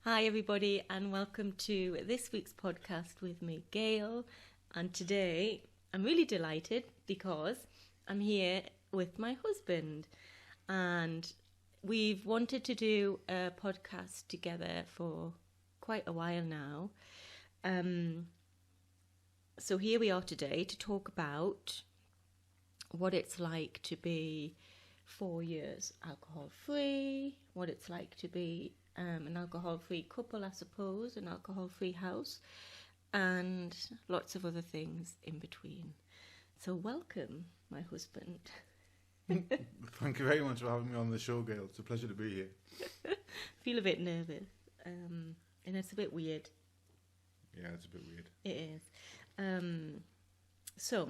Hi everybody and welcome to this week's podcast with me, Gail. And today I'm really delighted because I'm here with my husband and we've wanted to do a podcast together for quite a while now. So here we are today to talk about what it's like to be 4 years alcohol-free, what it's like to be an alcohol-free couple, I suppose, an alcohol-free house, and lots of other things in between. So welcome, my husband. Thank you very much for having me on the show, Gail. It's a pleasure to be here. Feel a bit nervous, and it's a bit weird. Yeah, it's a bit weird. It is. So,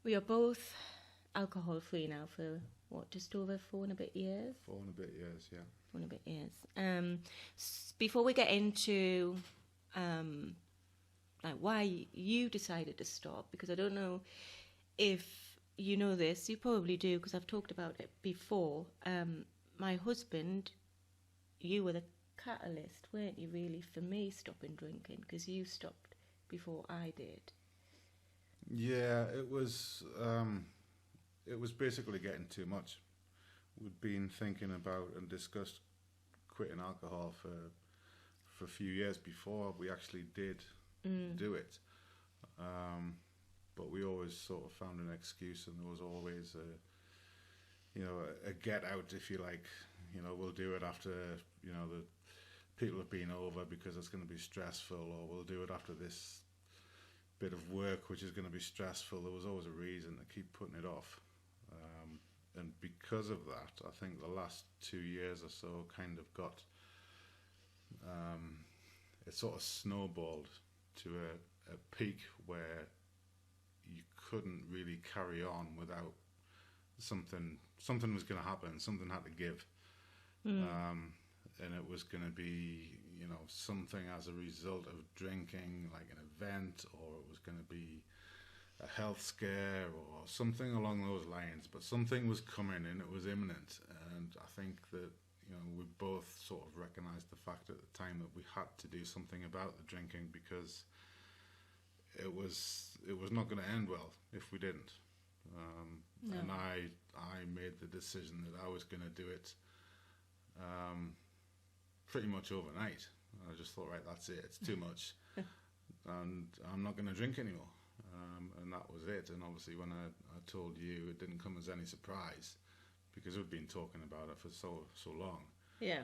we are both alcohol-free now for, just over 4 and a bit years? 4 and a bit years, yeah. 4 and a bit years. Before we get into like why you decided to stop, because I don't know if you know this, you probably do because I've talked about it before. My husband, you were the catalyst, weren't you, really, for me stopping drinking, because you stopped before I did. Yeah, it was basically getting too much. We'd been thinking about and discussed quitting alcohol for a few years before we actually did do it. But we always sort of found an excuse, and there was always a get out, if you like. We'll do it after, the people have been over because it's going to be stressful, or we'll do it after this bit of work which is going to be stressful. There was always a reason to keep putting it off. And because of that, I think the last 2 years or so kind of got, it sort of snowballed to a peak where you couldn't really carry on without something was going to happen, something had to give. And it was going to be, something as a result of drinking, like an event, or it was going to be a health scare or something along those lines. But something was coming and it was imminent. And I think that, we both sort of recognized the fact at the time that we had to do something about the drinking, because it was not going to end well if we didn't. No. And I made the decision that I was going to do it pretty much overnight. I just thought, right, that's it, it's too much, and I'm not going to drink anymore. And that was it. And obviously when I told you, it didn't come as any surprise, because we'd been talking about it for so long. Yeah.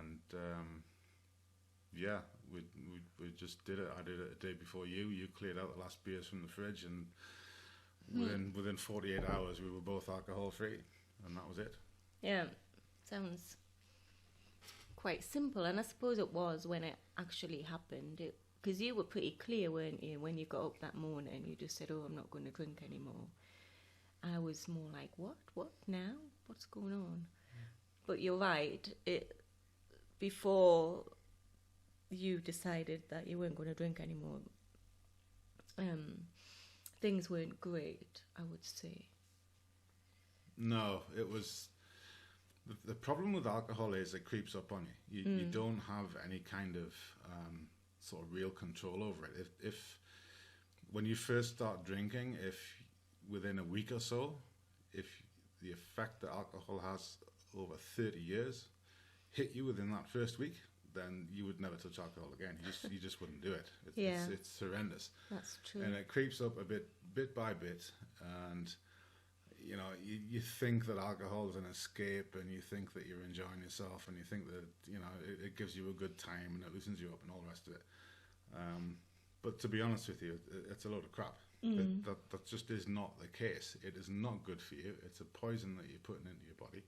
And we just did it. I did it a day before you cleared out the last beers from the fridge, and within 48 hours we were both alcohol free, and that was it. Yeah, sounds quite simple, and I suppose it was when it actually happened, because you were pretty clear, weren't you, when you got up that morning? You just said, oh, I'm not going to drink anymore. I was more like, what now, what's going on? But you're right, before you decided that you weren't going to drink anymore, things weren't great, I would say. No, it was... The problem with alcohol is it creeps up on you. You don't have any kind of sort of real control over it. If when you first start drinking, if within a week or so, if the effect that alcohol has over 30 years hit you within that first week, then you would never touch alcohol again. You just wouldn't do it. It's horrendous. That's true. And it creeps up a bit by bit, and you think that alcohol is an escape, and you think that you're enjoying yourself, and you think that it gives you a good time and it loosens you up and all the rest of it. But to be honest with you, it's a load of crap. That just is not the case. It is not good for you. It's a poison that you're putting into your body.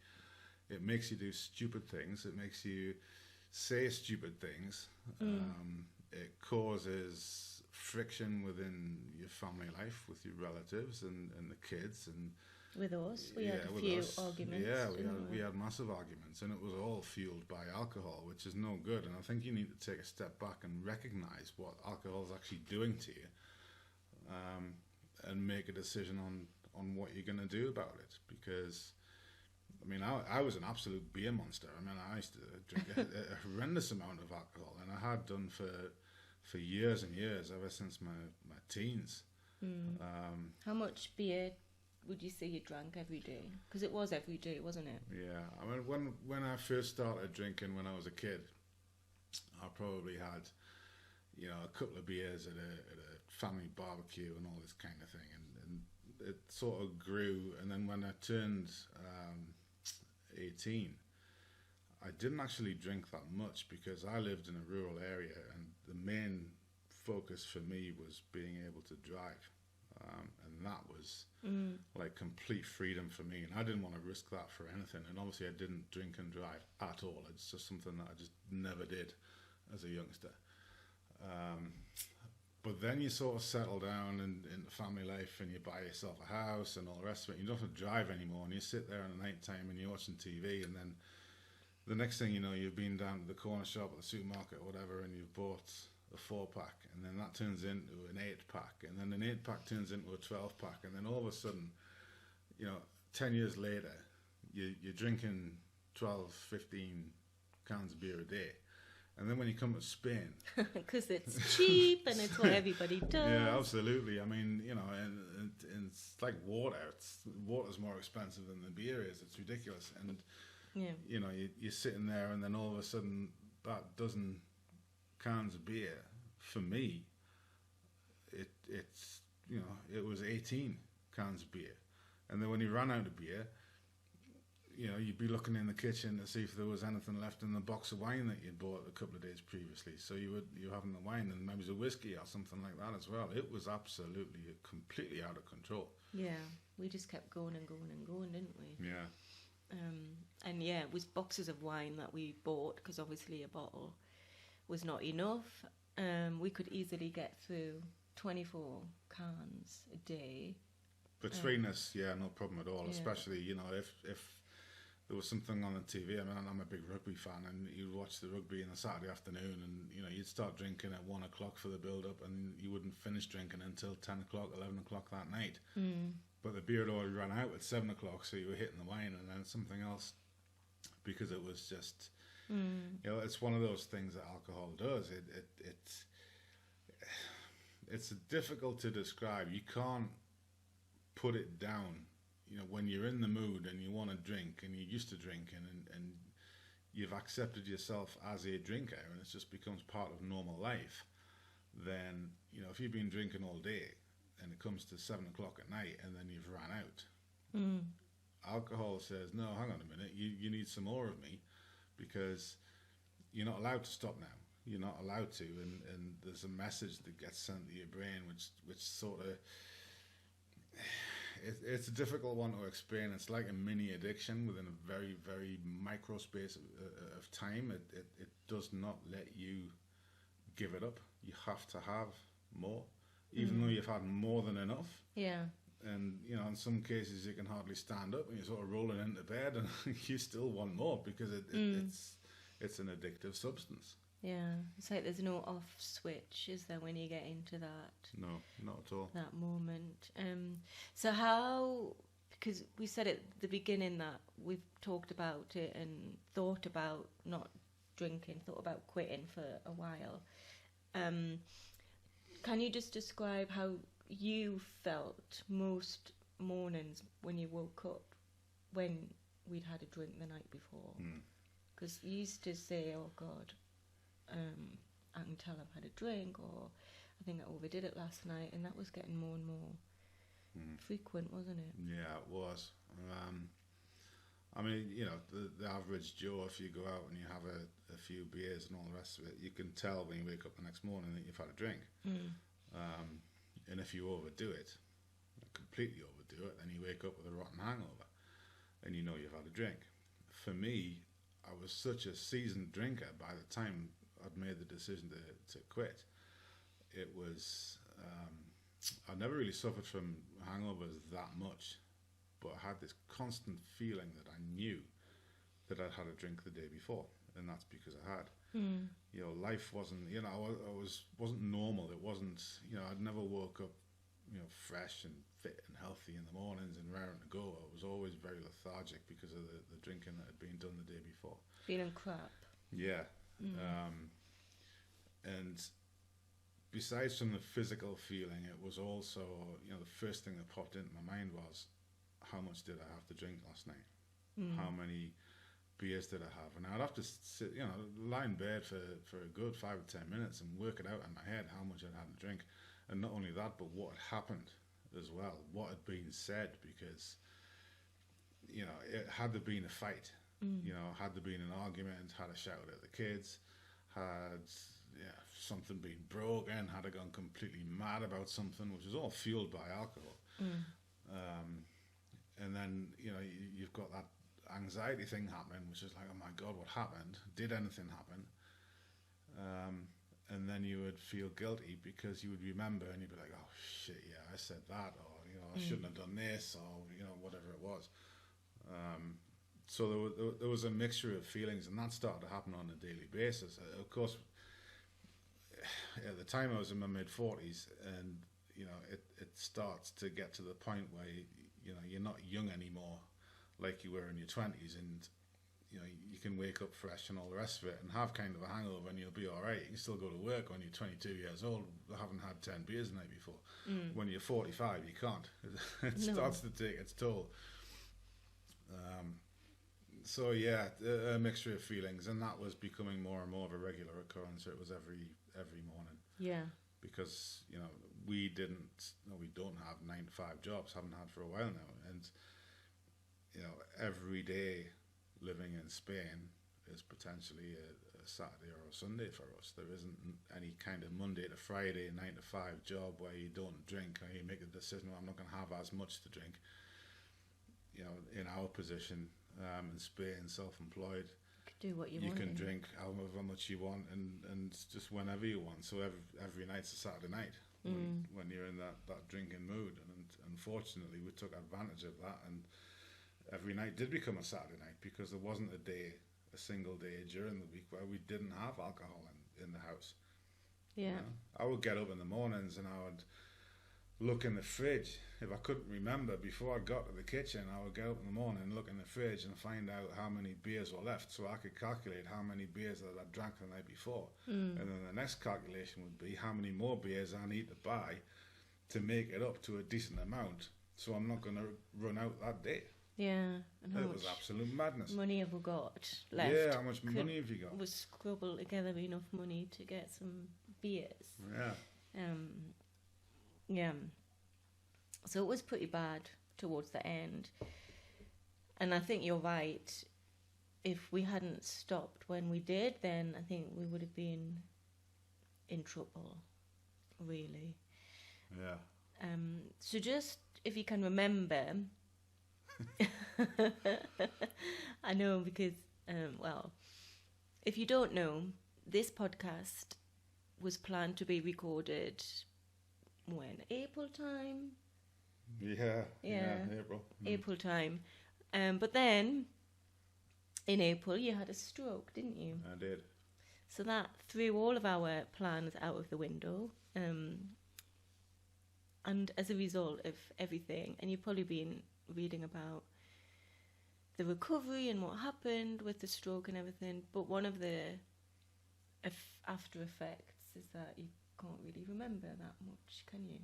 It makes you do stupid things. It makes you say stupid things. It causes friction within your family life with your relatives and the kids, and with us, we had a few arguments. Yeah, we had massive arguments, and it was all fueled by alcohol, which is no good. And I think you need to take a step back and recognise what alcohol is actually doing to you, and make a decision on what you're going to do about it. Because I mean, I was an absolute beer monster. I mean, I used to drink a horrendous amount of alcohol, and I had done for years and years, ever since my teens. How much beer would you say you drank every day? Because it was every day, wasn't it? Yeah, I mean, when I first started drinking when I was a kid, I probably had, you know, a couple of beers at a family barbecue and all this kind of thing, and it sort of grew. And then when I turned 18, I didn't actually drink that much because I lived in a rural area, and the main focus for me was being able to drive. And that was like complete freedom for me, and I didn't want to risk that for anything. And obviously I didn't drink and drive at all. It's just something that I just never did as a youngster. But then you sort of settle down into family life, and you buy yourself a house and all the rest of it. You don't have to drive anymore, and you sit there in the night time and you're watching TV, and then the next thing you know, you've been down to the corner shop at the supermarket or whatever, and you've bought a 4-pack, and then that turns into an 8-pack, and then an 8-pack turns into a 12-pack, and then all of a sudden, you know, 10 years later, you're drinking 12, 15 cans of beer a day. And then when you come to Spain, because it's cheap and it's what everybody does. Yeah, absolutely. I mean, you know, and it's like water. Water's more expensive than the beer is. It's ridiculous. And you know, you're sitting there, and then all of a sudden, that dozen cans of beer, for me, it's you know, it was 18 cans of beer. And then when you ran out of beer, you know, you'd be looking in the kitchen to see if there was anything left in the box of wine that you'd bought a couple of days previously. So you're having the wine, and maybe it was a whiskey or something like that as well. It was absolutely completely out of control. Yeah, we just kept going and going and going, didn't we? Yeah. And yeah, it was boxes of wine that we bought, because obviously a bottle was not enough. We could easily get through 24 cans a day. Between us, yeah, no problem at all. Yeah. Especially, you know, if there was something on the TV. I mean, I'm a big rugby fan, and you'd watch the rugby on a Saturday afternoon, and you know, you'd start drinking at 1 o'clock for the build-up, and you wouldn't finish drinking until 10 o'clock, 11 o'clock that night. But the beer had already run out at 7 o'clock, so you were hitting the wine and then something else, because it was just, you know, it's one of those things that alcohol does. It's difficult to describe. You can't put it down. You know, when you're in the mood and you want to drink, and you're used to drinking, and you've accepted yourself as a drinker, and it just becomes part of normal life, then, you know, if you've been drinking all day and it comes to 7 o'clock at night and then you've ran out, alcohol says, no, hang on a minute, you need some more of me, because you're not allowed to stop now. You're not allowed to, and there's a message that gets sent to your brain, which sort of, it's a difficult one to explain. It's like a mini addiction within a very, very micro space of time. It does not let you give it up. You have to have more, even though you've had more than enough. Yeah. And, you know, in some cases you can hardly stand up, and you're sort of rolling into bed, and you still want more, because it's an addictive substance. Yeah, it's like there's no off switch, is there, when you get into that? No, not at all. That moment. So how, because we said at the beginning that we've talked about it and thought about not drinking, thought about quitting for a while. Can you just describe how you felt most mornings when you woke up when we'd had a drink the night before? Because you used to say, oh God, I can tell I've had a drink, or I think I overdid it last night, and that was getting more and more frequent, wasn't it? Yeah, it was. I mean, you know, the average Joe, if you go out and you have a few beers and all the rest of it, you can tell when you wake up the next morning that you've had a drink. And if you overdo it, completely overdo it, then you wake up with a rotten hangover, and you know you've had a drink. For me, I was such a seasoned drinker by the time I'd made the decision to quit. It was, I never really suffered from hangovers that much, but I had this constant feeling that I knew that I'd had a drink the day before, and that's because I had. You know, life wasn't, you know, wasn't normal. It wasn't, you know, I'd never woke up fresh and fit and healthy in the mornings and raring to go. I was always very lethargic because of the drinking that had been done the day before. Feeling crap. Yeah. And besides from the physical feeling, it was also, the first thing that popped into my mind was, how much did I have to drink last night? How many beers did I have? And I'd have to sit, lie in bed for a good 5 or 10 minutes and work it out in my head how much I'd had to drink. And not only that, but what had happened as well, what had been said, because, it had there been a fight, had there been an argument, had I shouted at the kids, had something been broken, had I gone completely mad about something, which is all fueled by alcohol. And then, you've got that anxiety thing happening, which is like, oh my God, what happened? Did anything happen? And then you would feel guilty because you would remember and you'd be like, oh shit, yeah, I said that, or, I shouldn't have done this, or, whatever it was. So there was a mixture of feelings, and that started to happen on a daily basis. Of course, at the time I was in my mid-40s, and, it starts to get to the point where, you're not young anymore like you were in your 20s, and you can wake up fresh and all the rest of it and have kind of a hangover and you'll be all right. You can still go to work when you're 22 years old, haven't had 10 beers the night before. When you're 45, you can't. It starts to take its toll. So yeah, a mixture of feelings, and that was becoming more and more of a regular occurrence. It was every morning. Yeah. Because, we don't have 9-to-5 jobs, haven't had for a while now. And, every day living in Spain is potentially a Saturday or a Sunday for us. There isn't any kind of Monday to Friday 9-to-5 job where you don't drink, or you make a decision, well, I'm not going to have as much to drink. In our position in Spain, self-employed, do what you want. You can drink however much you want and just whenever you want. So every night's a Saturday night when you're in that drinking mood. And unfortunately, we took advantage of that, and every night did become a Saturday night because there wasn't a single day during the week where we didn't have alcohol in the house. Yeah. I would get up in the mornings and I would look in the fridge. If I couldn't remember before I got to the kitchen, I would get up in the morning and look in the fridge and find out how many beers were left, so I could calculate how many beers that I drank the night before. And then the next calculation would be how many more beers I need to buy to make it up to a decent amount, so I'm not going to run out that day. Yeah. And It was absolute madness. money have we got left? Yeah, how much money have you got? We scrabble together enough money to get some beers. Yeah. Yeah. So it was pretty bad towards the end. And I think you're right. If we hadn't stopped when we did, then I think we would have been in trouble, really. Yeah. So just, if you can remember, I know because, if you don't know, this podcast was planned to be recorded when? April time? Yeah, April. April time. But then, in April, you had a stroke, didn't you? I did. So that threw all of our plans out of the window. And as a result of everything, and you've probably been reading about the recovery and what happened with the stroke and everything, but one of the after effects is that you can't really remember that much, can you?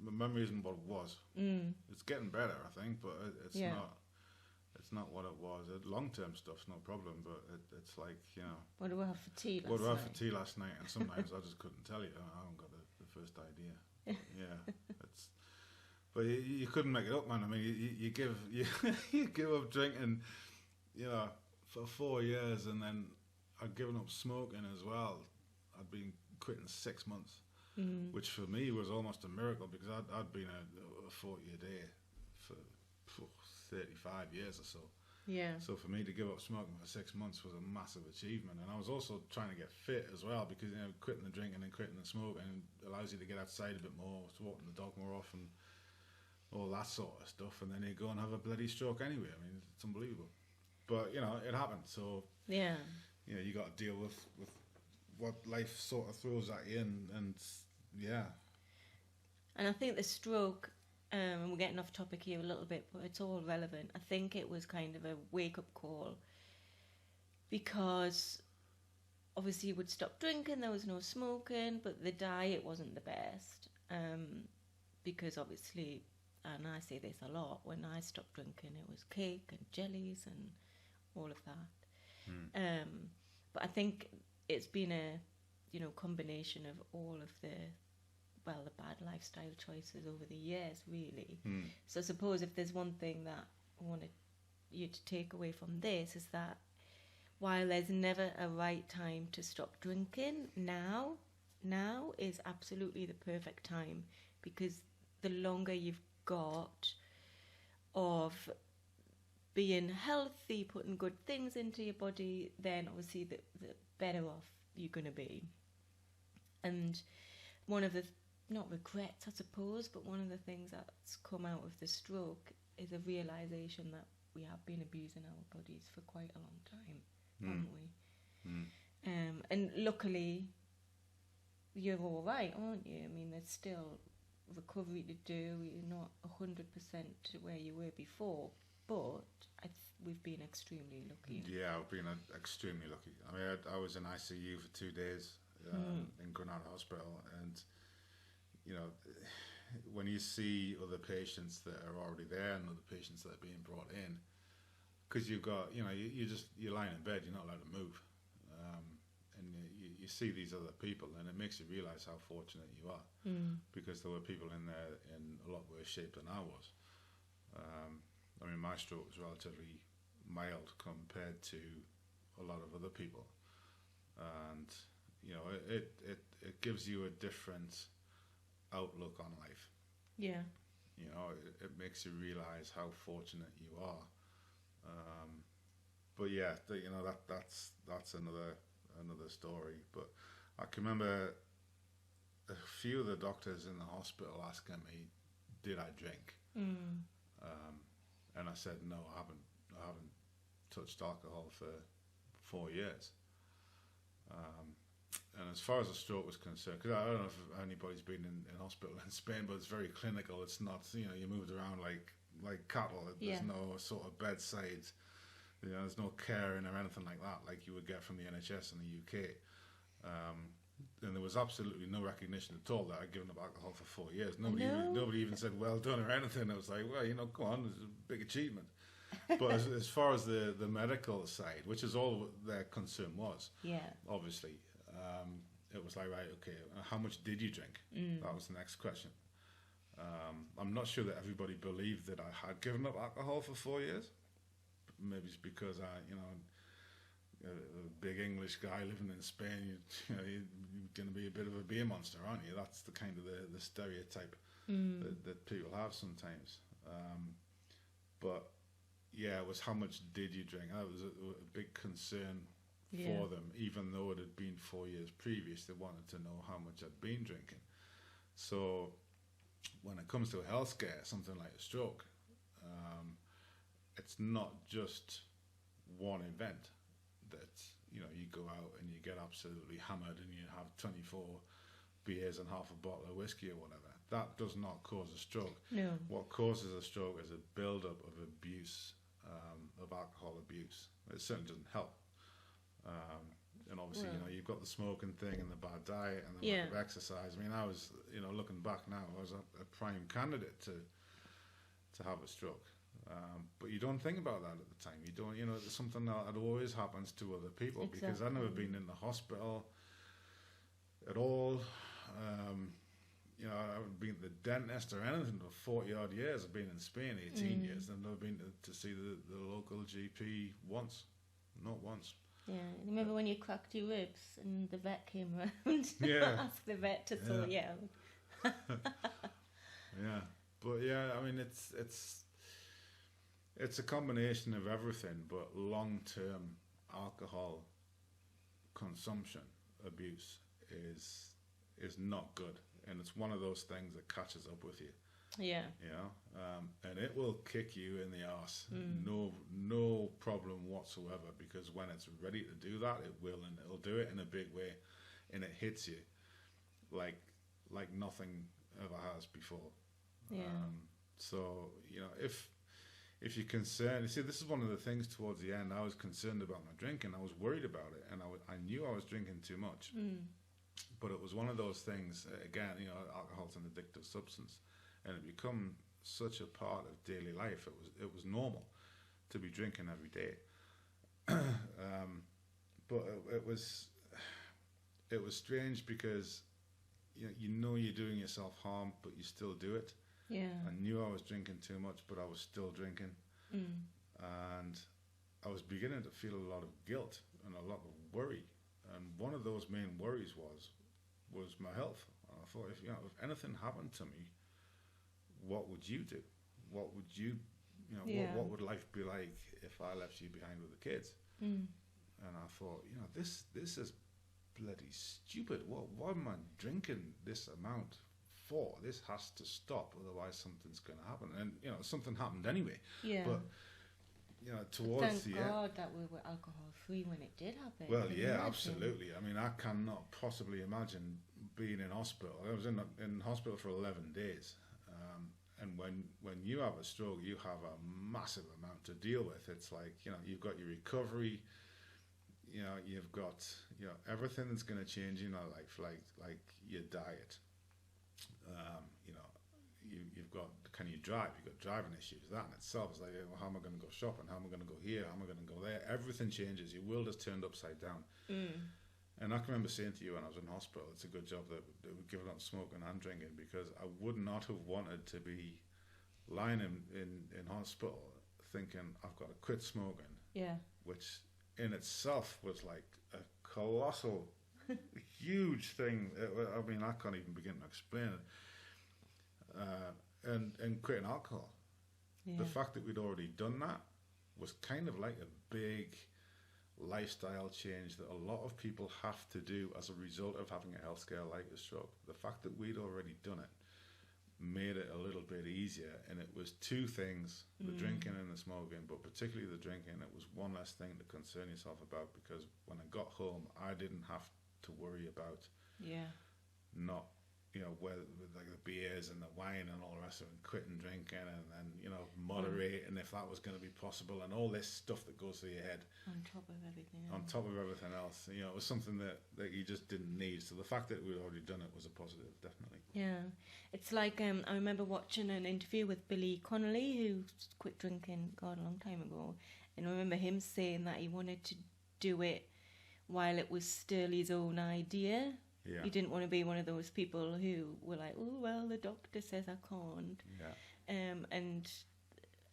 My memory isn't what it was. It's getting better, I think, but it's not what it was. Long-term stuff's no problem, but it's like, what do we have for tea last night? What do I have for tea last night? And sometimes I just couldn't tell you. I haven't got the first idea. But you couldn't make it up, man. I mean, you give up drinking, for 4 years, and then I'd given up smoking as well. I'd been quitting 6 months, which for me was almost a miracle because I'd been a 40-a-day for 35 years or so. Yeah. So for me to give up smoking for 6 months was a massive achievement, and I was also trying to get fit as well because quitting the drinking and quitting the smoking allows you to get outside a bit more, to walk the dog more often, all that sort of stuff, and then you go and have a bloody stroke anyway. I mean, it's unbelievable. But, it happened, so... Yeah. You got to deal with what life sort of throws at you, and yeah. And I think the stroke, and we're getting off topic here a little bit, but it's all relevant. I think it was kind of a wake-up call because obviously you would stop drinking, there was no smoking, but the diet wasn't the best. Because obviously, and I say this a lot, when I stopped drinking, it was cake and jellies and all of that. But I think it's been a, combination of all of the bad lifestyle choices over the years, really. So I suppose if there's one thing that I wanted you to take away from this is that while there's never a right time to stop drinking, now is absolutely the perfect time, because the longer you've got of being healthy, putting good things into your body, then obviously the better off you're going to be. And one of the, not regrets I suppose, but one of the things that's come out of the stroke is a realisation that we have been abusing our bodies for quite a long time, haven't we? And luckily you're all right, aren't you? I mean, there's still recovery to do. You're not 100% to where you were before, but we've been extremely lucky. Yeah, I've been extremely lucky. I mean, I was in ICU for 2 days in Granada Hospital, and when you see other patients that are already there and other patients that are being brought in, because you've got, you're lying in bed, you're not allowed to move, and you see these other people, and it makes you realise how fortunate you are, because there were people in there in a lot worse shape than I was. I mean, my stroke was relatively mild compared to a lot of other people, and it gives you a different outlook on life. Yeah. It makes you realise how fortunate you are. But yeah, that's another story. But I can remember a few of the doctors in the hospital asking me, "Did I drink?" And I said, "No, I haven't touched alcohol for 4 years." And as far as the stroke was concerned, because I don't know if anybody's been in hospital in Spain, but it's very clinical. It's not, you moved around like cattle. There's no sort of bedside, there's no caring or anything like that, like you would get from the NHS in the UK. And there was absolutely no recognition at all that I'd given up alcohol for 4 years. Nobody even said well done or anything. It was like, well, go on, it's a big achievement. But as far as the medical side, which is all their concern was, obviously, it was like, right, okay, how much did you drink? That was the next question. I'm not sure that everybody believed that I had given up alcohol for 4 years. Maybe it's because a big English guy living in Spain, you're going to be a bit of a beer monster, aren't you? That's the kind of the stereotype that people have sometimes. But yeah, it was how much did you drink? That was a big concern for them, even though it had been 4 years previous. They wanted to know how much I'd been drinking. So when it comes to healthcare, something like a stroke, it's not just one event that you go out and you get absolutely hammered and you have 24 beers and half a bottle of whiskey or whatever. That does not cause a stroke. No. What causes a stroke is a build-up of abuse, of alcohol abuse. It certainly doesn't help. And obviously, you've got the smoking thing and the bad diet and the lack of exercise. I mean, I was, looking back now, I was a prime candidate to have a stroke. But you don't think about that at the time. You don't, it's something that always happens to other people, because I've never been in the hospital at all. I haven't been to the dentist or anything for 40 odd years. I've been in Spain 18 years, and I've never been to see the local GP once. Not once. Yeah, remember when you cracked your ribs and the vet came around? Yeah. Ask the vet to sort you out. Yeah, but yeah, I mean, it's a combination of everything, but long-term alcohol consumption abuse is not good, and it's one of those things that catches up with you. Yeah. And it will kick you in the arse. No problem whatsoever, because when it's ready to do that, it will, and it'll do it in a big way. and it hits you like nothing ever has before. So if you're concerned, you see, this is one of the things towards the end. I was concerned about my drinking. I was worried about it, and I knew I was drinking too much. But it was one of those things. Again, alcohol's an addictive substance, and it become such a part of daily life. It was normal to be drinking every day. But it was strange because you're doing yourself harm, but you still do it. Yeah. I knew I was drinking too much, but I was still drinking. And I was beginning to feel a lot of guilt and a lot of worry. And one of those main worries was my health. And I thought, if anything happened to me, what would you do? What would you, what would life be like if I left you behind with the kids? And I thought, this is bloody stupid. Why am I drinking this amount for? This has to stop, otherwise something's going to happen. And something happened anyway. Yeah. But towards the end, thank God that we were alcohol free when it did happen. well, yeah, absolutely. I mean, I cannot possibly imagine being in hospital. I was in hospital for 11 days. And when you have a stroke, you have a massive amount to deal with. It's like, you've got your recovery, you've got, everything that's going to change in your life, like your diet. You've got, can you drive? You've got driving issues. That in itself is like, well, how am I going to go shopping? How am I going to go here? How am I going to go there? Everything changes. Your world is turned upside down. And I can remember saying to you when I was in hospital, it's a good job that we're giving up smoking and drinking, because I would not have wanted to be lying in hospital thinking I've got to quit smoking. Yeah. Which in itself was like a colossal, huge thing. I mean, I can't even begin to explain it. And quitting alcohol. Yeah. The fact that we'd already done that was kind of like a big lifestyle change that a lot of people have to do as a result of having a health scare like a stroke. The fact that we'd already done it made it a little bit easier, and it was two things, the drinking and the smoking, but particularly the drinking. It was one less thing to concern yourself about, because when I got home, I didn't have to worry about not whether like the beers and the wine and all the rest of it, and quitting drinking and moderating if that was going to be possible, and all this stuff that goes through your head on top of everything else. It was something that you just didn't need. So the fact that we'd already done it was a positive, definitely. Yeah, it's like I remember watching an interview with Connolly, who quit drinking a long time ago, and I remember him saying that he wanted to do it while it was still his own idea. Yeah. He didn't want to be one of those people who were like, oh, well, the doctor says I can't. Yeah. And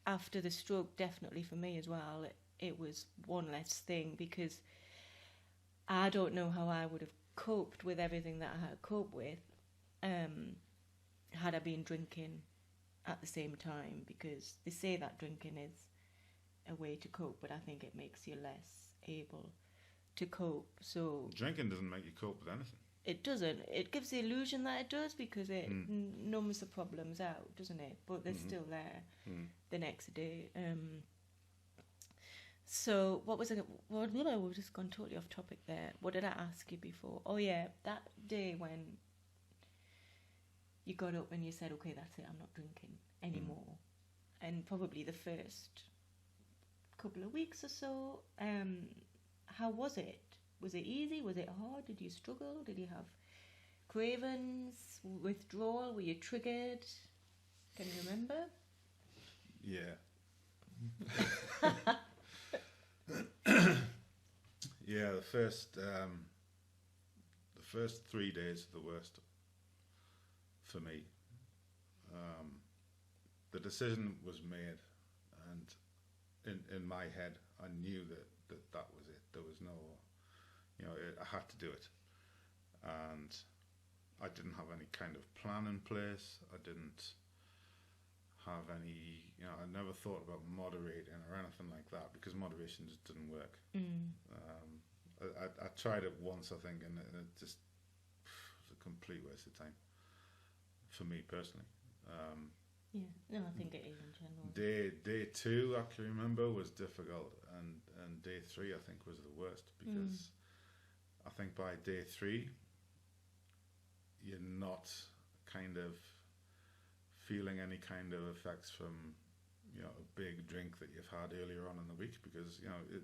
after the stroke, definitely for me as well, it was one less thing, because I don't know how I would have coped with everything that I had to cope with had I been drinking at the same time, because they say that drinking is a way to cope, but I think it makes you less able to cope. So drinking doesn't make you cope with anything. It doesn't. It gives the illusion that it does, because it numbs the problems out, doesn't it? But they're still there the next day. So what was it? Well, we've just gone totally off topic there. What did I ask you before? Oh yeah, that day when you got up and you said, okay, that's it, I'm not drinking anymore. And probably the first couple of weeks or so, how was it? Was it easy? Was it hard? Did you struggle? Did you have cravings, withdrawal? Were you triggered? Can you remember? Yeah. Yeah, the first 3 days are the worst for me. The decision was made, and in my head, I knew that was it. There was no... I had to do it, and I didn't have any kind of plan in place. I didn't have any, I never thought about moderating or anything like that, because moderation just didn't work. I tried it once, I think, and it just was a complete waste of time for me personally. I think it is in general. Day 2, I can remember, was difficult, and day 3 I think was the worst, because I think by day 3 you're not kind of feeling any kind of effects from, a big drink that you've had earlier on in the week, because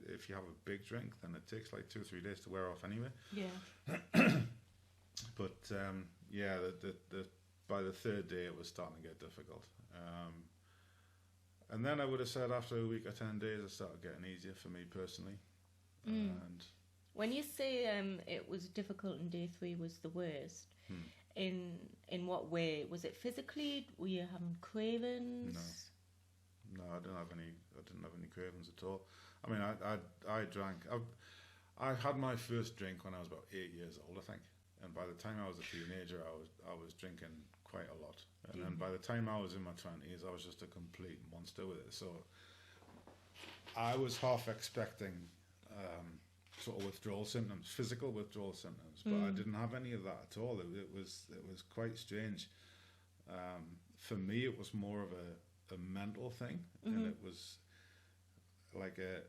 if you have a big drink, then it takes like 2 or 3 days to wear off anyway. Yeah. But the by the third day it was starting to get difficult. And then I would have said after a week or 10 days it started getting easier for me personally. And when you say it was difficult and day 3 was the worst, in what way? Was it physically? Were you having cravings? No, I didn't have any cravings at all. I mean, I drank. I had my first drink when I was about 8 years old, I think. And by the time I was a teenager, I was drinking quite a lot. And then by the time I was in my 20s, I was just a complete monster with it. So I was half expecting sort of withdrawal symptoms, physical withdrawal symptoms, but I didn't have any of that at all. It was quite strange. For me, it was more of a mental thing, and it was like a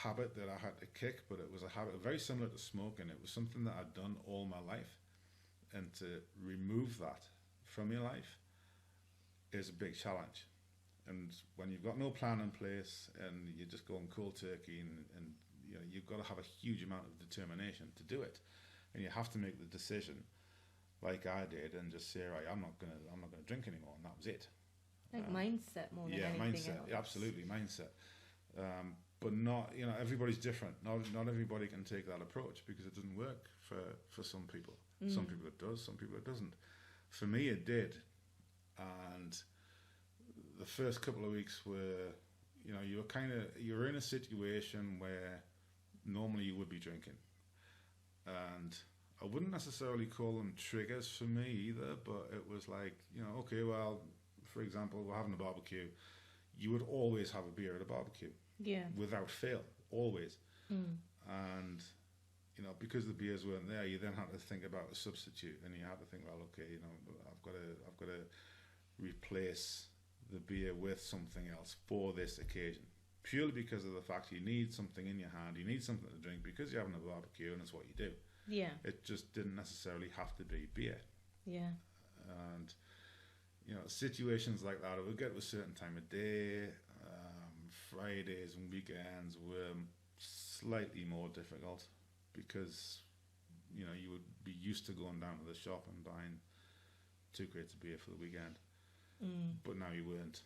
habit that I had to kick, but it was a habit very similar to smoking. It was something that I'd done all my life, and to remove that from your life is a big challenge. And when you've got no plan in place and you're just going cold turkey, and you've got to have a huge amount of determination to do it, and you have to make the decision, like I did, and just say, right, I'm not gonna drink anymore, and that was it. Like mindset more than anything mindset, else. absolutely mindset. But not, everybody's different. Not everybody can take that approach, because it doesn't work for some people. Some people it does, some people it doesn't. For me, it did, and the first couple of weeks were, you're in a situation where normally you would be drinking, and I wouldn't necessarily call them triggers for me either, but it was like, okay, well, for example, we're having a barbecue. You would always have a beer at a barbecue. Yeah. Without fail, always. And, because the beers weren't there, you then had to think about a substitute, and you had to think, well, okay, I've got to replace the beer with something else for this occasion, purely because of the fact you need something in your hand, you need something to drink because you're having a barbecue, and it's what you do. Yeah. It just didn't necessarily have to be beer. Yeah. And situations like that, it would get to a certain time of day. Fridays and weekends were slightly more difficult, because you would be used to going down to the shop and buying 2 crates of beer for the weekend, but now you weren't,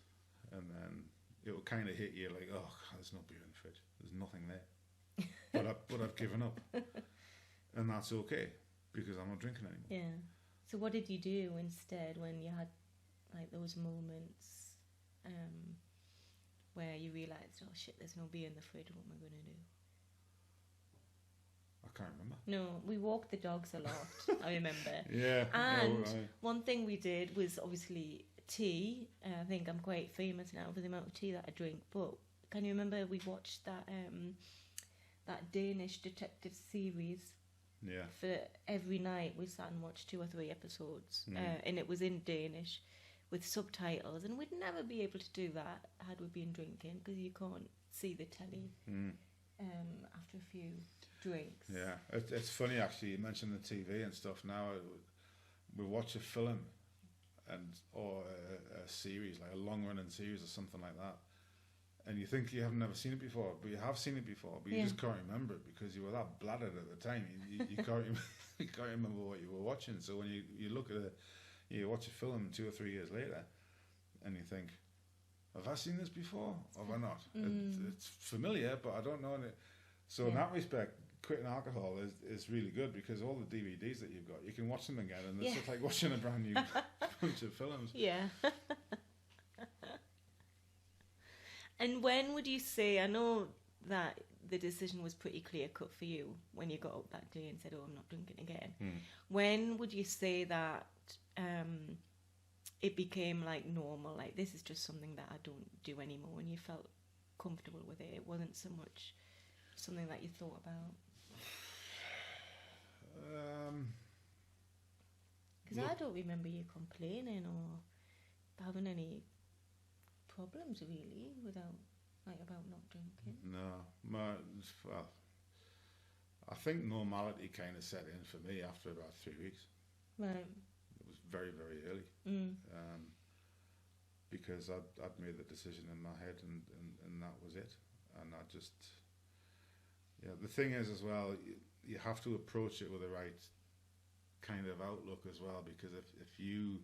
and then it would kind of hit you like, oh, there's no beer in the fridge, there's nothing there, but I've given up, and that's okay, because I'm not drinking anymore. Yeah. So what did you do instead when you had like those moments where you realised, oh shit, there's no beer in the fridge, what am I going to do? I can't remember. No, we walked the dogs a lot, I remember. Yeah. And one thing we did was obviously tea. I think I'm quite famous now for the amount of tea that I drink, but can you remember we watched that Danish detective series? Yeah. For every night we sat and watched 2 or 3 episodes, and it was in Danish with subtitles, and we'd never be able to do that had we been drinking, because you can't see the telly after a few drinks. Yeah, it's funny actually, you mentioned the TV and stuff. Now we watch a film or a series, like a long running series or something like that, and you think you have never seen it before, but you have seen it before, but you just can't remember it because you were that bladdered at the time. You can't you can't remember what you were watching. So when you look at you watch a film 2 or 3 years later, and you think, have I seen this before? Or have I not? It's familiar, but I don't know it. So in that respect, quitting alcohol is really good, because all the DVDs that you've got, you can watch them again, and it's just like watching a brand new bunch of films. Yeah. And when would you say, I know that the decision was pretty clear cut for you when you got up that day and said, oh, I'm not drinking again. When would you say that it became like normal, like this is just something that I don't do anymore, and you felt comfortable with it? It wasn't so much something that you thought about? Because I don't remember you complaining or having any problems really about not drinking. No, well, I think normality kind of set in for me after about 3 weeks. Right. very, very early. Mm. Because I'd made the decision in my head, and that was it. And I just, the thing is as well, you have to approach it with the right kind of outlook as well, because if you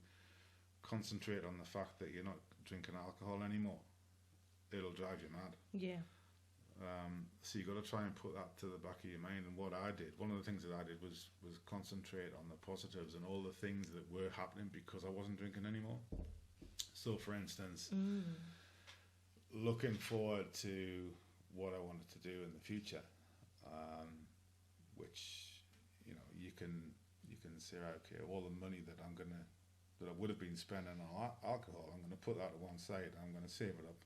concentrate on the fact that you're not drinking alcohol anymore, it'll drive you mad. Yeah. So you got to try and put that to the back of your mind. And what I did, one of the things that I did was concentrate on the positives and all the things that were happening because I wasn't drinking anymore. So, for instance, looking forward to what I wanted to do in the future, which you can say, okay, all the money that I would have been spending on alcohol, I'm going to put that to one side. I'm going to save it up,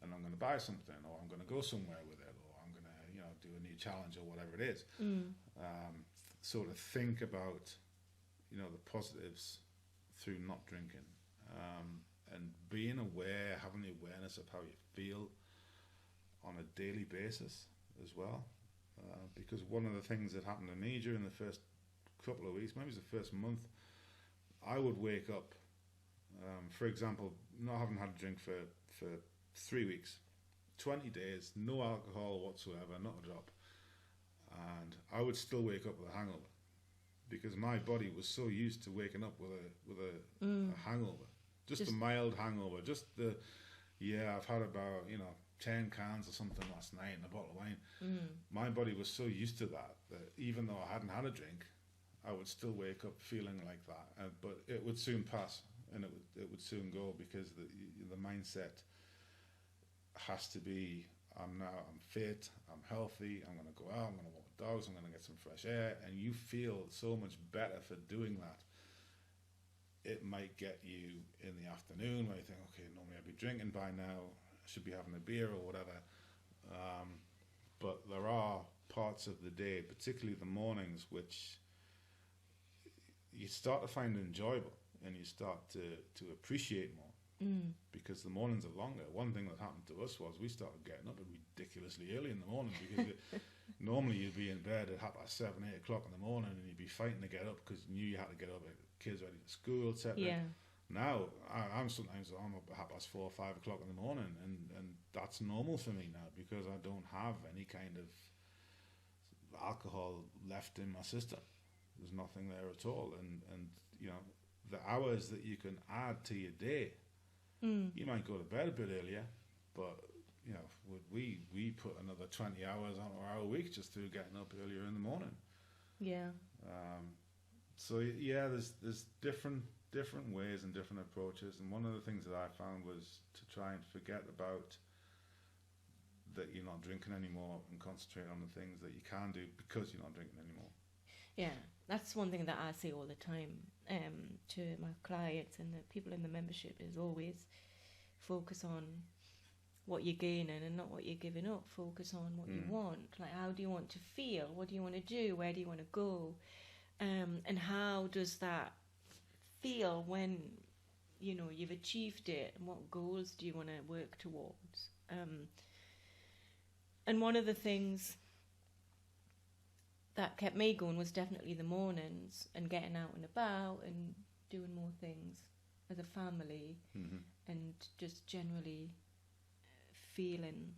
and I'm going to buy something, or I'm going to go somewhere with it, or I'm going to do a new challenge or whatever it is. Sort of think about the positives through not drinking. And being aware, having the awareness of how you feel on a daily basis as well. Because one of the things that happened to me during the first couple of weeks, maybe it was the first month, I would wake up, for example, not having had a drink for 3 weeks, 20 days, no alcohol whatsoever, not a drop. And I would still wake up with a hangover because my body was so used to waking up with a hangover. Just a mild hangover, I've had about 10 cans or something last night and a bottle of wine. My body was so used to that even though I hadn't had a drink, I would still wake up feeling like that. But it would soon pass, and it would soon go, because the mindset has to be, I'm fit, I'm healthy, I'm going to go out, I'm going to walk the dogs, I'm going to get some fresh air, and you feel so much better for doing that. It might get you in the afternoon where you think, okay, normally I'd be drinking by now, I should be having a beer or whatever. But there are parts of the day, particularly the mornings, which you start to find enjoyable and you start to appreciate more. Because the mornings are longer. One thing that happened to us was we started getting up ridiculously early in the morning, because normally you'd be in bed at 7, 8 o'clock in the morning, and you'd be fighting to get up because you knew you had to get up, kids ready for school, etc. Yeah. Now I'm up at 4 or 5 o'clock in the morning, and that's normal for me now, because I don't have any kind of alcohol left in my system. There's nothing there at all, and the hours that you can add to your day. You might go to bed a bit earlier, but we put another 20 hours on our week just through getting up earlier in the morning. Yeah. So there's different ways and different approaches, and one of the things that I found was to try and forget about that you're not drinking anymore and concentrate on the things that you can do because you're not drinking anymore. Yeah, that's one thing that I say all the time to my clients and the people in the membership, is always focus on what you're gaining and not what you're giving up. Focus on what you want. Like, how do you want to feel? What do you want to do? Where do you want to go? And how does that feel when you've achieved it? And what goals do you want to work towards? And one of the things that kept me going was definitely the mornings and getting out and about and doing more things as a family, and just generally feeling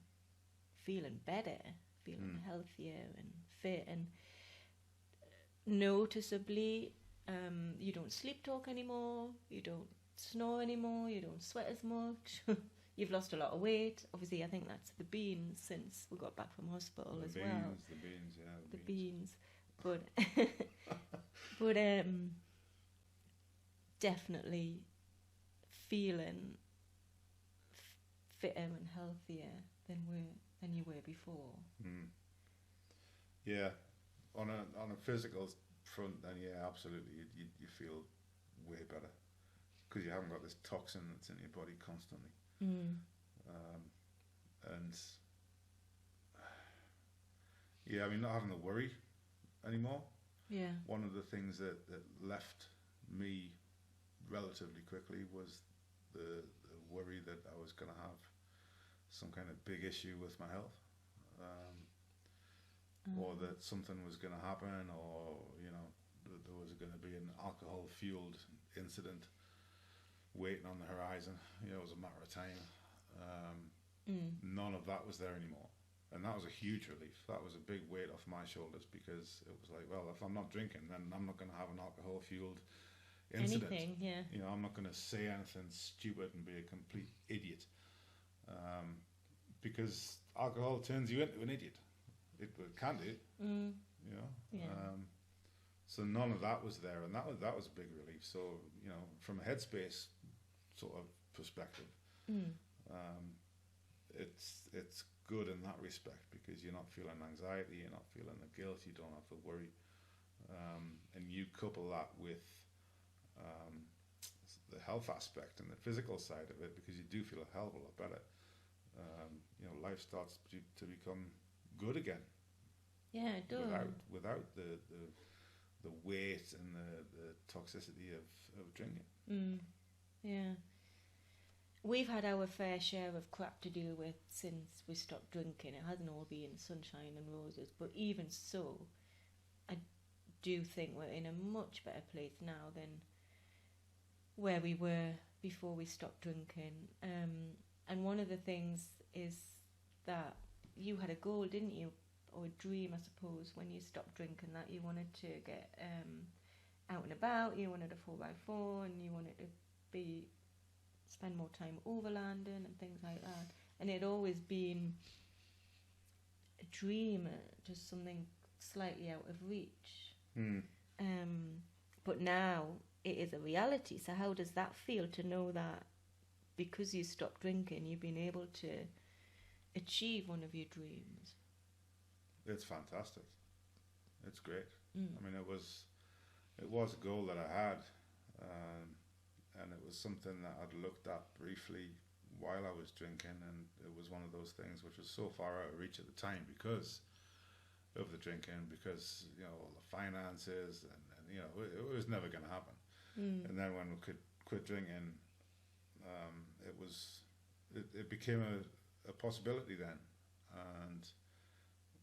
better, feeling healthier and fit. And noticeably, you don't sleep talk anymore, you don't snore anymore, you don't sweat as much. You've lost a lot of weight. Obviously, I think that's the beans since we got back from hospital as well. The beans. But definitely feeling fitter and healthier than you were before. Yeah, on a physical front, then absolutely, you feel way better because you haven't got this toxin that's in your body constantly. And not having to worry anymore. Yeah. One of the things that left me relatively quickly was the worry that I was going to have some kind of big issue with my health, or that something was going to happen, or that there was going to be an alcohol-fueled incident waiting on the horizon. You know, it was a matter of time. None of that was there anymore. And that was a huge relief. That was a big weight off my shoulders, because it was like, well, if I'm not drinking, then I'm not going to have an alcohol-fueled incident. Anything, yeah. You know, I'm not going to say anything stupid and be a complete idiot. Because alcohol turns you into an idiot. It can do. You know. Yeah. So none of that was there, and that was a big relief. So, you know, from a headspace sort of perspective, it's good in that respect, because you're not feeling anxiety, you're not feeling the guilt, you don't have to worry, and you couple that with the health aspect and the physical side of it, because you do feel a hell of a lot better. You know, life starts to become good again. Yeah, it does. Without the weight and the toxicity of drinking. Yeah. We've had our fair share of crap to deal with since we stopped drinking. It hasn't all been sunshine and roses, but even so, I do think we're in a much better place now than where we were before we stopped drinking. And one of the things is that you had a goal, didn't you? Or a dream, I suppose, when you stopped drinking, that you wanted to get out and about, you wanted a 4x4, and you wanted to spend more time overlanding and things like that. And it had always been a dream, just something slightly out of reach. But now it is a reality. So how does that feel, to know that because you stopped drinking, you've been able to achieve one of your dreams? It's fantastic. It's great. I mean, it was a goal that I had, and it was something that I'd looked at briefly while I was drinking, and it was one of those things which was so far out of reach at the time because of the drinking, because, you know, all the finances, and you know, it was never going to happen. And then when we could quit drinking, it became a possibility then, and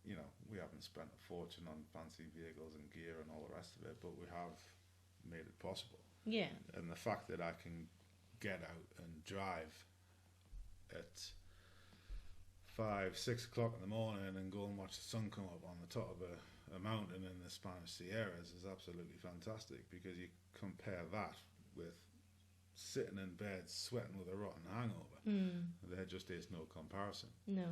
you know, we haven't spent a fortune on fancy vehicles and gear and all the rest of it, but we have made it possible. Yeah. And the fact that I can get out and drive at 5, 6 o'clock in the morning and go and watch the sun come up on the top of a mountain in the Spanish Sierras is absolutely fantastic, because you compare that with sitting in bed sweating with a rotten hangover. There just is no comparison. No.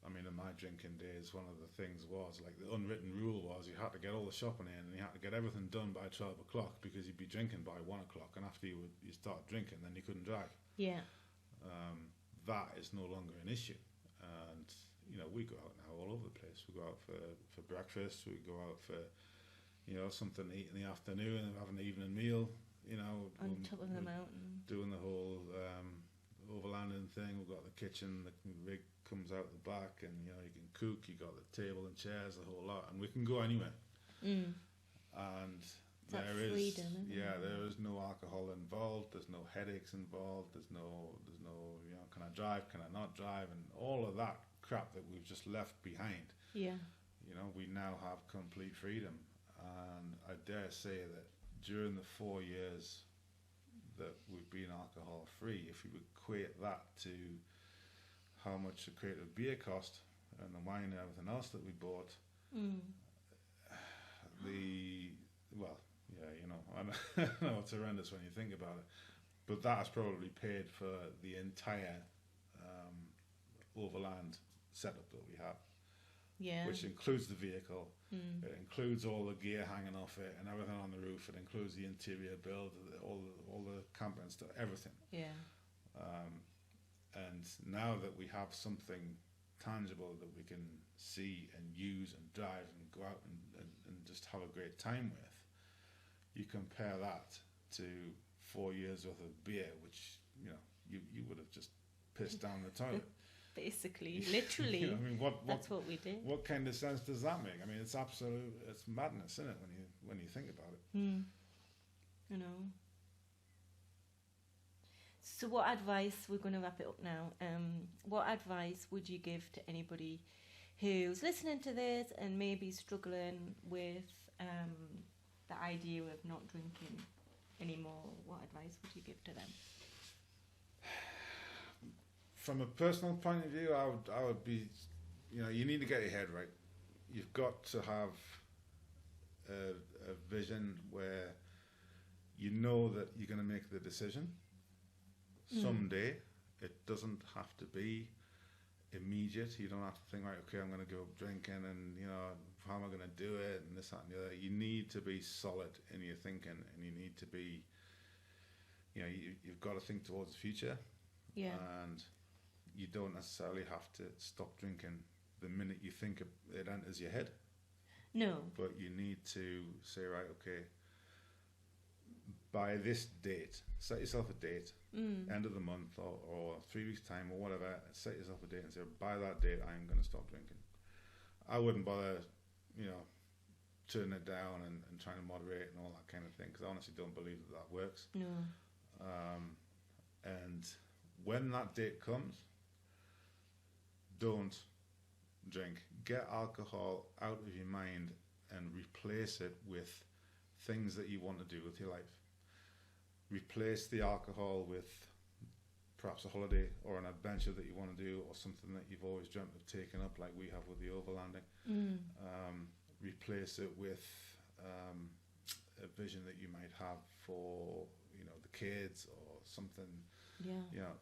I mean, in my drinking days, one of the things was, like, the unwritten rule was you had to get all the shopping in and you had to get everything done by 12 o'clock, because you'd be drinking by 1 o'clock, and after you start drinking, then you couldn't drive. Yeah. That is no longer an issue. And, you know, we go out now all over the place. We go out for breakfast, we go out for, you know, something to eat in the afternoon, and have an evening meal, you know. On top of the mountain. Doing the whole overlanding thing. We've got the kitchen, the rig comes out the back, and you know, you can cook, you got the table and chairs, the whole lot, and we can go anywhere. And there is freedom, there is no alcohol involved, there's no headaches involved, there's no you know, can I drive, can I not drive, and all of that crap that we've just left behind. Yeah. You know, we now have complete freedom, and I dare say that during the 4 years that we've been alcohol free, if you equate that to how much the crate of beer cost and the wine and everything else that we bought, I know it's horrendous when you think about it, but that has probably paid for the entire overland setup that we have. Yeah. Which includes the vehicle, it includes all the gear hanging off it and everything on the roof, it includes the interior build, all the camping stuff, everything. Yeah. And now that we have something tangible that we can see and use and drive and go out and just have a great time with, you compare that to 4 years worth of beer, which, you know, you would have just pissed down the toilet. Basically, literally. You know, I mean, that's what we did. What kind of sense does that make? I mean, it's madness, isn't it, when you think about it? You know. So what advice, we're going to wrap it up now, what advice would you give to anybody who's listening to this and maybe struggling with the idea of not drinking anymore, what advice would you give to them? From a personal point of view, I would be, you need to get your head right. You've got to have a vision where you know that you're going to make the decision someday. It doesn't have to be immediate. You don't have to think, right, okay, I'm going to go drinking and, how am I going to do it and this, that and the other. You need to be solid in your thinking, and you need to be, you've got to think towards the future. Yeah. And you don't necessarily have to stop drinking the minute you think it enters your head. No. But you need to say, right, okay, by this date, set yourself a date, end of the month or 3 weeks' time or whatever, set yourself a date and say, by that date, I'm going to stop drinking. I wouldn't bother, turning it down and trying to moderate and all that kind of thing, because I honestly don't believe that works. No. And when that date comes, don't drink. Get alcohol out of your mind and replace it with things that you want to do with your life. Replace the alcohol with perhaps a holiday or an adventure that you want to do, or something that you've always dreamt of taking up, like we have with the overlanding. Replace it with a vision that you might have for the kids or something. Yeah.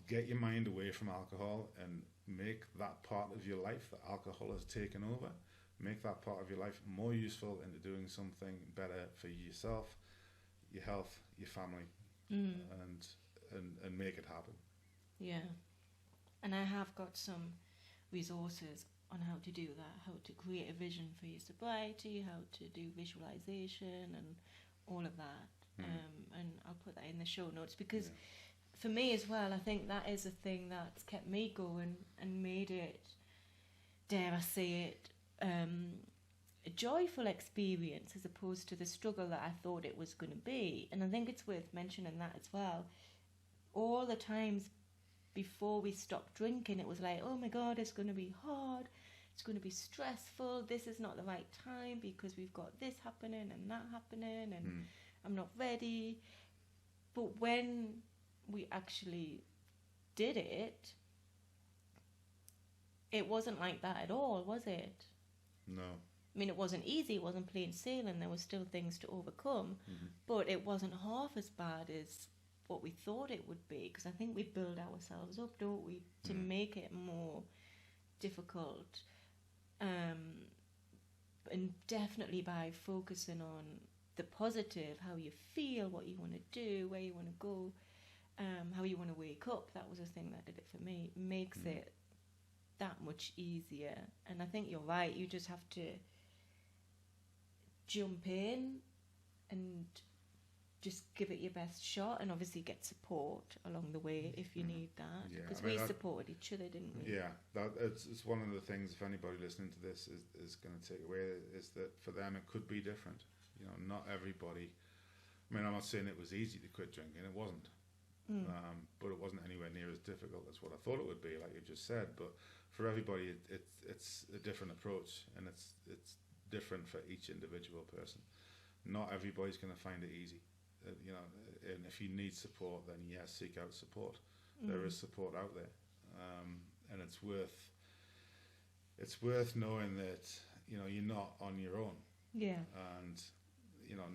Get your mind away from alcohol and make that part of your life that alcohol has taken over, make that part of your life more useful into doing something better for yourself, your health, your family, and make it happen. Yeah. And I have got some resources on how to do that, how to create a vision for your sobriety, how to do visualization and all of that. And I'll put that in the show notes, because for me as well, I think that is a thing that's kept me going and made it, dare I say it, a joyful experience as opposed to the struggle that I thought it was going to be. And I think it's worth mentioning that as well. All the times before we stopped drinking, it was like, oh my God, it's going to be hard, it's going to be stressful, this is not the right time because we've got this happening and that happening and I'm not ready. But when we actually did it, it wasn't like that at all, was it? No. I mean, it wasn't easy, it wasn't plain sailing, there were still things to overcome, but it wasn't half as bad as what we thought it would be, because I think we build ourselves up, don't we, to make it more difficult. And definitely by focusing on the positive, how you feel, what you want to do, where you want to go, how you want to wake up. That was the thing that did it for me. It makes it that much easier. And I think you're right, you just have to jump in and just give it your best shot, and obviously get support along the way if you need that, because we supported each other, didn't we? Yeah, it's one of the things, if anybody listening to this is going to take away, is that for them it could be different. Not everybody, I mean, I'm not saying it was easy to quit drinking, it wasn't, but it wasn't anywhere near as difficult as what I thought it would be, like you just said. But for everybody it's a different approach, and it's different for each individual person. Not everybody's going to find it easy. And if you need support, then yes, seek out support. There is support out there, and it's worth knowing that you're not on your own. Yeah. And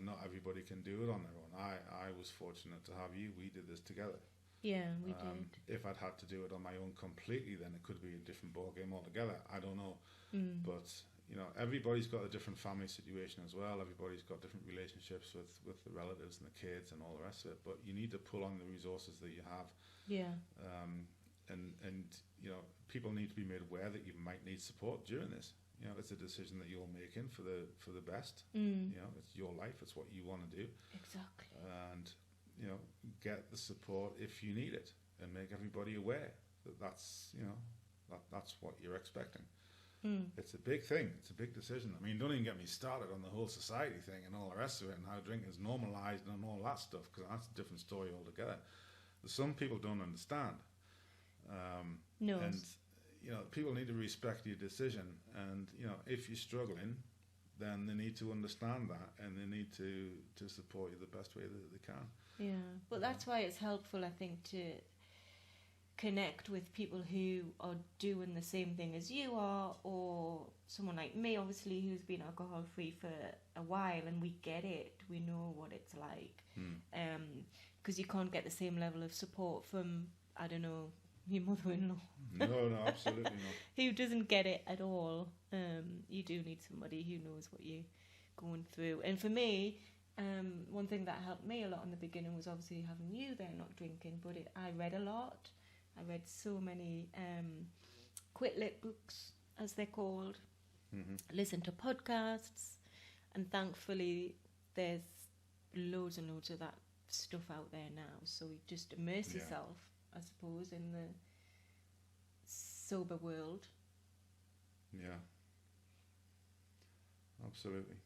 not everybody can do it on their own. I was fortunate to have you. We did this together. Yeah, we did. If I'd had to do it on my own completely, then it could be a different ballgame altogether. I don't know, but everybody's got a different family situation as well. Everybody's got different relationships with the relatives and the kids and all the rest of it. But you need to pull on the resources that you have. Yeah. And people need to be made aware that you might need support during this. It's a decision that you're making for the best. It's your life. It's what you want to do. Exactly. And get the support if you need it, and make everybody aware that that's what you're expecting. It's a big thing. It's a big decision. I mean, don't even get me started on the whole society thing and all the rest of it, and how drinking is normalised and all that stuff, because that's a different story altogether. Some people don't understand. No. And people need to respect your decision. And if you're struggling, then they need to understand that, and they need to support you the best way that they can. Yeah, but that's why it's helpful, I think, to connect with people who are doing the same thing as you are, or someone like me, obviously, who's been alcohol free for a while, and we get it. We know what it's like. Because you can't get the same level of support from, I don't know, your mother-in-law. No, absolutely not. Who doesn't get it at all. You do need somebody who knows what you're going through. And for me, one thing that helped me a lot in the beginning was obviously having you there, not drinking, but I read a lot. I read so many quit lit books, as they're called. Listen to podcasts, and thankfully there's loads and loads of that stuff out there now. So you just immerse yourself, I suppose, in the sober world. Yeah, absolutely.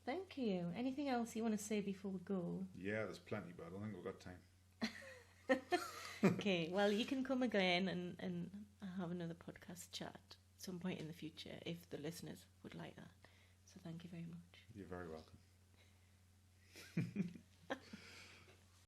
Thank you. Anything else you want to say before we go? Yeah, there's plenty, but I don't think we've got time. Okay, well, you can come again and have another podcast chat at some point in the future if the listeners would like that. So thank you very much. You're very welcome.